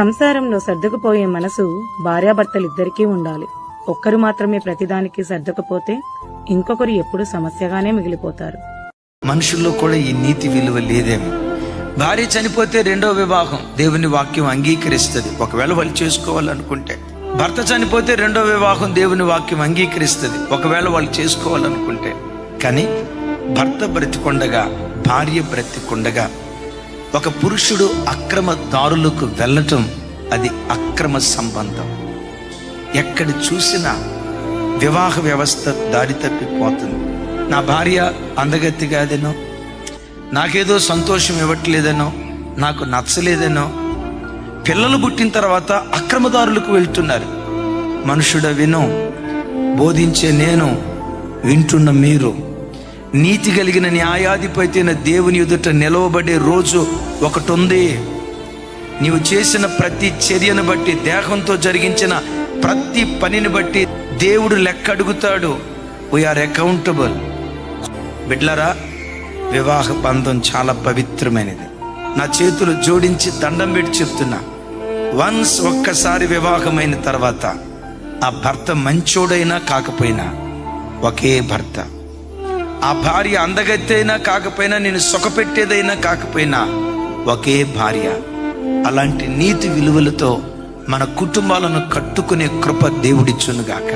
సంసారంలో సర్దుకుపోయే మనసు భార్యాభర్తలిద్దరికీ ఉండాలి. ఒక్కరు మాత్రమే ప్రతిదానికి సర్దుకుపోతే ఇంకొకరు ఎప్పుడు సమస్యగానే మిగిలిపోతారు. మనుషుల్లో కూడా ఈ నీతి విలువ లేదేమో. భార్య చనిపోతే రెండో వివాహం దేవుని వాక్యం అంగీకరిస్తుంది, ఒకవేళ వాళ్ళు చేసుకోవాలనుకుంటే. భర్త చనిపోతే రెండో వివాహం దేవుని వాక్యం అంగీకరిస్తుంది, ఒకవేళ వాళ్ళు చేసుకోవాలనుకుంటే. కానీ భర్త బ్రతికొండగా, భార్య బ్రతికొండగా ఒక పురుషుడు అక్రమ దారులకు వెళ్ళటం అది అక్రమ సంబంధం. ఎక్కడ చూసినా వివాహ వ్యవస్థ దారి తప్పిపోతుంది. నా భార్య అందగత్తి కాదనో, నాకేదో సంతోషం ఇవ్వట్లేదనో, నాకు నచ్చలేదనో పిల్లలు పుట్టిన తర్వాత అక్రమదారులకు వెళ్తున్నారు. మనుషుడ విను, బోధించే నేను, వింటున్న మీరు. నీతి కలిగిన న్యాయాధిపతి అయిన దేవుని ఎదుట నిలవబడే రోజు ఒకటి ఉంది. నీవు చేసిన ప్రతి చర్యను బట్టి, దేహంతో జరిగించిన ప్రతి పనిని బట్టి దేవుడు లెక్క అడుగుతాడు. We are accountable. బిడ్లరా, వివాహ బంధం చాలా పవిత్రమైనది. నా చేతులు జోడించి దండం పెట్టి చెప్తున్నా, వన్స్ ఒక్కసారి వివాహమైన తర్వాత ఆ భర్త మంచోడైనా కాకపోయినా ఒకే భర్త. ఆ భార్య అందగత్తైనా కాకపోయినా, నేను సుఖపెట్టేదైనా కాకపోయినా ఒకే భార్య. అలాంటి నీతి విలువలతో మన కుటుంబాలను కట్టుకునే కృప దేవుడిచ్చునుగాక.